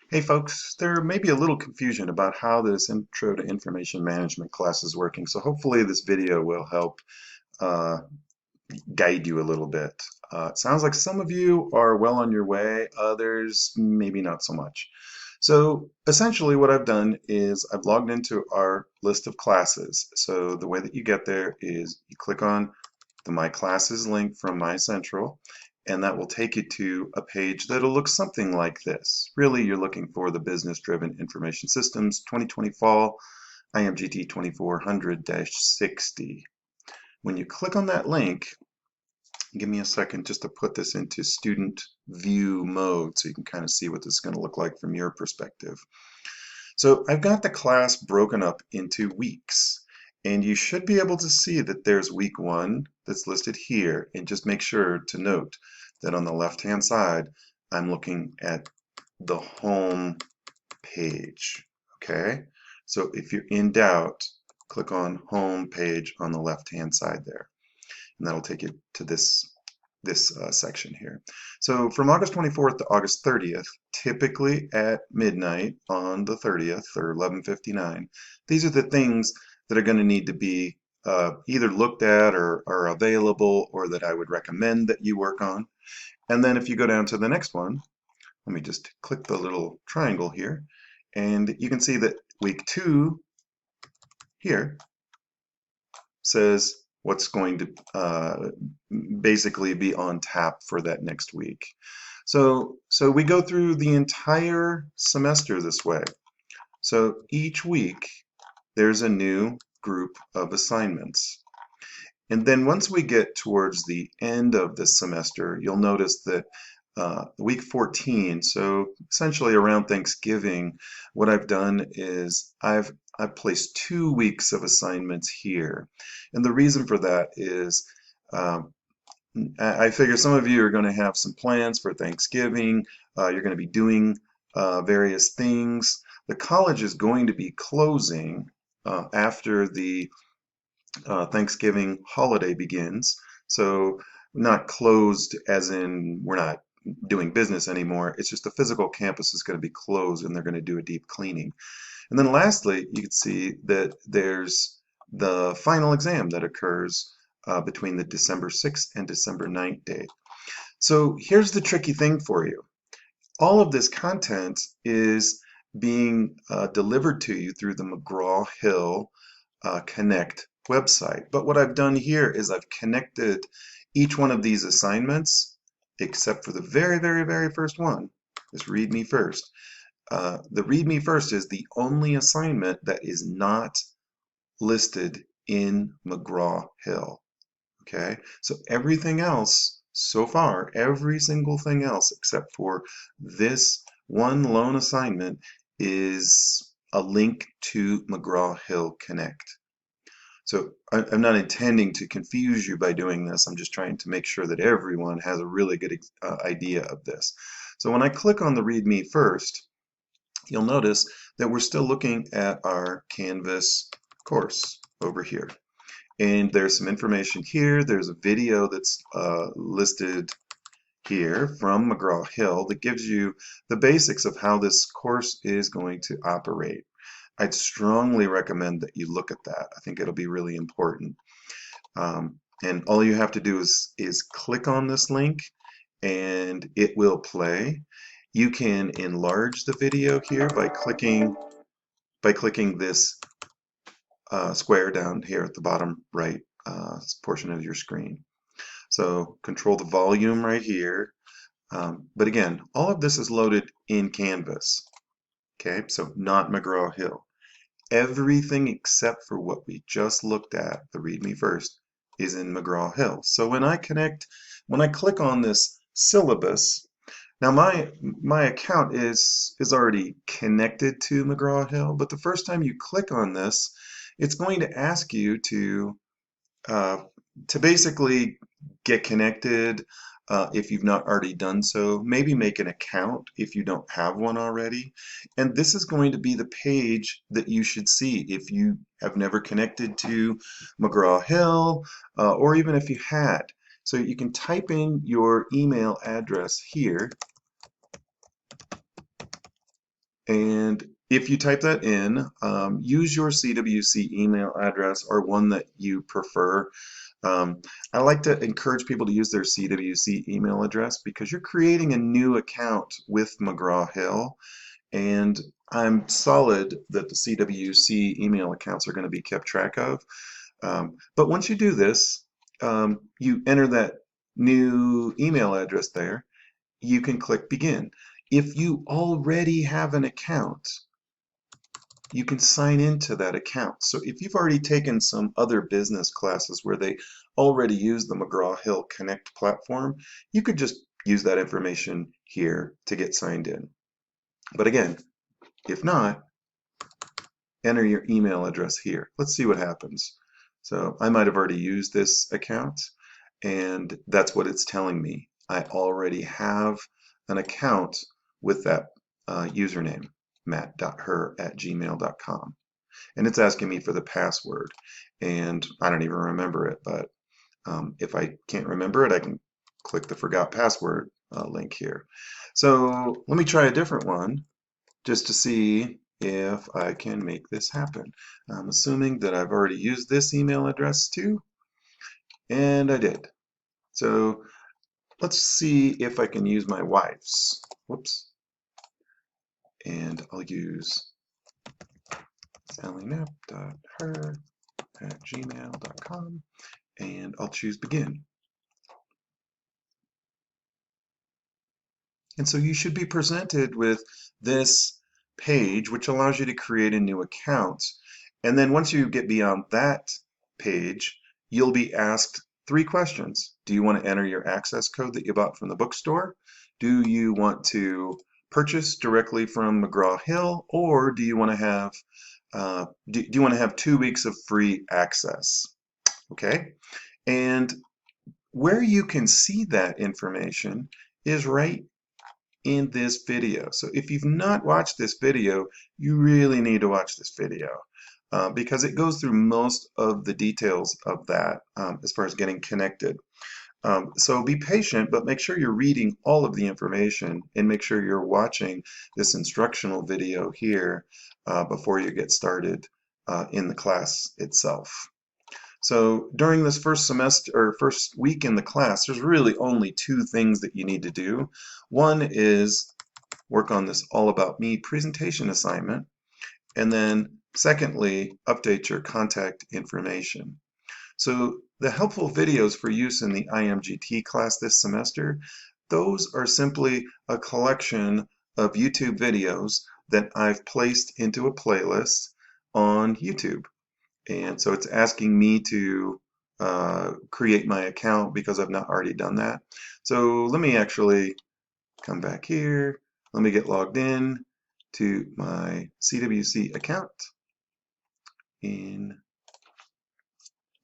Hey folks, there may be a little confusion about how this Intro to Information Management class is working, so hopefully this video will help uh, guide you a little bit. It sounds like some of you are well on your way, others maybe not so much. So essentially what I've done is I've logged into our list of classes. So the way that you get there is you click on the My Classes link from My Central, and that will take you to a page that'll look something like this. Really, you're looking for the Business Driven Information Systems 2020 Fall IMGT 2400-60. When you click on that link, give me a second just to put this into student view mode so you can kind of see what this is going to look like from your perspective. So I've got the class broken up into weeks, and you should be able to see that there's week 1 that's listed here, and just make sure to note that on the left hand side I'm looking at the home page. Okay, so if you're in doubt, click on home page on the left hand side there, and that'll take you to this section here. So from August 24th to August 30th, typically at midnight on the 30th or 11:59, these are the things that are going to need to be either looked at or are available, or that I would recommend that you work on. And then if you go down to the next one, let me just click the little triangle here, and you can see that week 2 here says what's going to basically be on tap for that next week. So we go through the entire semester this way. So each week there's a new group of assignments. And then once we get towards the end of the semester, you'll notice that week 14, so essentially around Thanksgiving, what I've done is I've placed 2 weeks of assignments here. And the reason for that is um, I figure some of you are going to have some plans for Thanksgiving. You're going to be doing various things. The college is going to be closing after the Thanksgiving holiday begins. So not closed as in we're not doing business anymore. It's just the physical campus is going to be closed and they're going to do a deep cleaning. And then lastly, you can see that there's the final exam that occurs between the December 6th and December 9th date. So here's the tricky thing for you. All of this content is being delivered to you through the McGraw Hill Connect website. But what I've done here is I've connected each one of these assignments, except for the very first one, this Read Me First. The Read Me First is the only assignment that is not listed in McGraw Hill. Okay, so everything else so far, every single thing else except for this one lone assignment is a link to McGraw Hill Connect. So I'm not intending to confuse you by doing this. I'm just trying to make sure that everyone has a really good idea of this. So when I click on the Read Me First, you'll notice that we're still looking at our Canvas course over here. And there's some information here. There's a video that's listed here from McGraw Hill that gives you the basics of how this course is going to operate. I'd strongly recommend that you look at that. I think it'll be really important. And all you have to do is click on this link and it will play. You can enlarge the video here by clicking this square down here at the bottom right portion of your screen. So control the volume right here. But again, all of this is loaded in Canvas. Okay, so not McGraw Hill. Everything except for what we just looked at, the Read Me First, is in McGraw Hill. So when I click on this syllabus, now my account is already connected to McGraw Hill, but the first time you click on this, it's going to ask you uh, to basically get connected if you've not already done so. Maybe make an account if you don't have one already. And this is going to be the page that you should see if you have never connected to McGraw Hill, or even if you had. So you can type in your email address here, And if you type that in, use your CWC email address or one that you prefer. I like to encourage people to use their CWC email address because you're creating a new account with McGraw Hill, and I'm solid that the CWC email accounts are going to be kept track of. But once you do this, you enter that new email address there. You can click Begin. If you already have an account, you can sign into that account. So if you've already taken some other business classes where they already use the McGraw Hill Connect platform, you could just use that information here to get signed in. But again, if not, enter your email address here. Let's see what happens. So I might have already used this account, and that's what it's telling me. I already have an account with that username, matt.her@gmail.com. And it's asking me for the password, and I don't even remember it, but if I can't remember it, I can click the forgot password link here. So let me try a different one just to see if I can make this happen. I'm assuming that I've already used this email address too, and I did. So let's see if I can use my wife's. Whoops. And I'll use sallyknapp.her@gmail.com, and I'll choose Begin. And so you should be presented with this page, which allows you to create a new account. And then once you get beyond that page, you'll be asked 3 questions. Do you want to enter your access code that you bought from the bookstore? Do you want to purchase directly from McGraw Hill, or do you want to have 2 weeks of free access? Okay, and where you can see that information is right in this video. So if you've not watched this video, you really need to watch this video because it goes through most of the details of that as far as getting connected. So be patient, but make sure you're reading all of the information and make sure you're watching this instructional video here before you get started in the class itself. So during this first semester or first week in the class, there's really only 2 things that you need to do. One is work on this All About Me presentation assignment, and then secondly, update your contact information. So the helpful videos for use in the IMGT class this semester, those are simply a collection of YouTube videos that I've placed into a playlist on YouTube. And so it's asking me to create my account because I've not already done that. So let me actually come back here. Let me get logged in to my CWC account in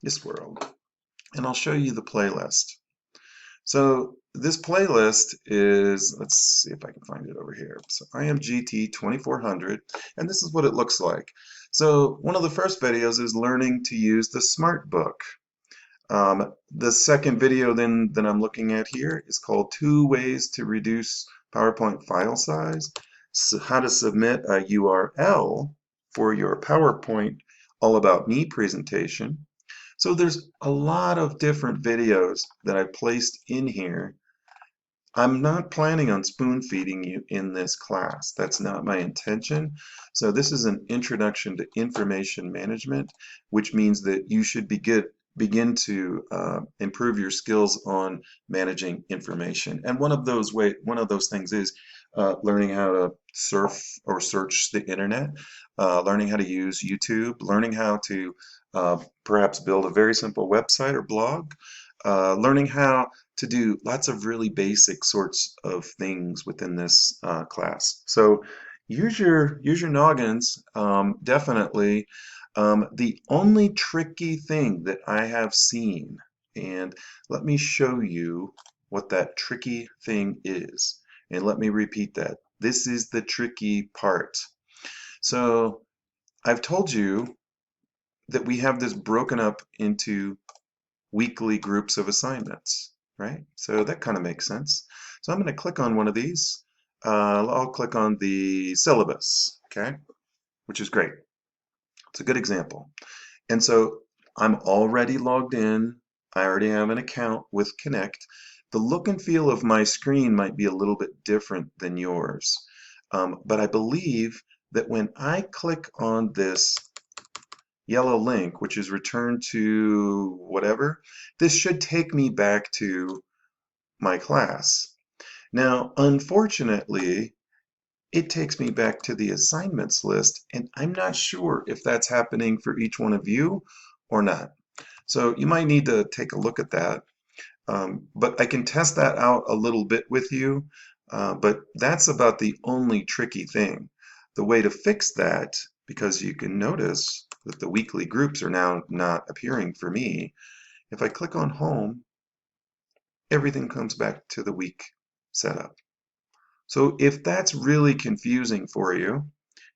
this world. And I'll show you the playlist. So this playlist is, let's see if I can find it over here. So IMGT 2400, and this is what it looks like. So one of the first videos is learning to use the Smart Book. The second video then that I'm looking at here is called 2 Ways to Reduce PowerPoint File Size. So how to submit a URL for your PowerPoint All About Me presentation. So there's a lot of different videos that I placed in here. I'm not planning on spoon feeding you in this class. That's not my intention. So this is an introduction to information management, which means that you should begin to improve your skills on managing information. And one of those things is learning how to surf or search the internet, learning how to use YouTube, learning how to perhaps build a very simple website or blog, learning how to do lots of really basic sorts of things within this class. So use your noggins, definitely. The only tricky thing that I have seen, and let me show you what that tricky thing is. And let me repeat that. This is the tricky part. So I've told you that we have this broken up into weekly groups of assignments, right? So that kind of makes sense. So I'm going to click on one of these. I'll click on the syllabus, okay, which is great. It's a good example. And so I'm already logged in. I already have an account with Connect. The look and feel of my screen might be a little bit different than yours. But I believe that when I click on this yellow link, which is return to whatever, this should take me back to my class. Now, unfortunately, it takes me back to the assignments list, and I'm not sure if that's happening for each one of you or not. So you might need to take a look at that. But I can test that out a little bit with you, but that's about the only tricky thing. The way to fix that, because you can notice that the weekly groups are now not appearing for me, if I click on home, everything comes back to the week setup. So if that's really confusing for you,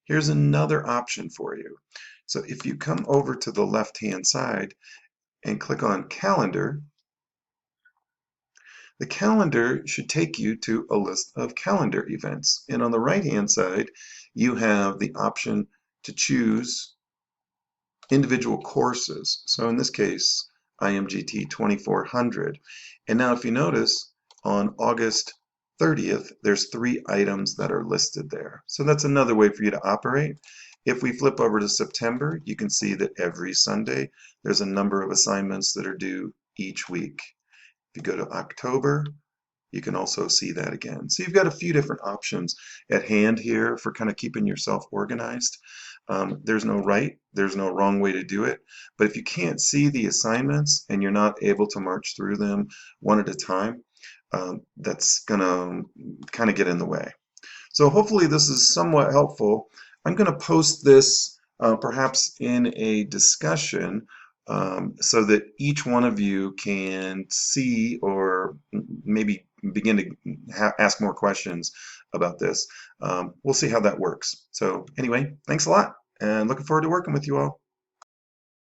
here's another option for you. So if you come over to the left-hand side and click on Calendar, the calendar should take you to a list of calendar events. And on the right-hand side, you have the option to choose individual courses. So in this case, IMGT 2400. And now if you notice, on August 30th, there's 3 items that are listed there. So that's another way for you to operate. If we flip over to September, you can see that every Sunday, there's a number of assignments that are due each week. If you go to October, you can also see that again. So you've got a few different options at hand here for kind of keeping yourself organized. There's no right, there's no wrong way to do it, but if you can't see the assignments and you're not able to march through them one at a time, that's going to kind of get in the way. So hopefully this is somewhat helpful. I'm going to post this perhaps in a discussion so that each one of you can see or maybe begin to ask more questions about this. We'll see how that works. So anyway, thanks a lot and looking forward to working with you all.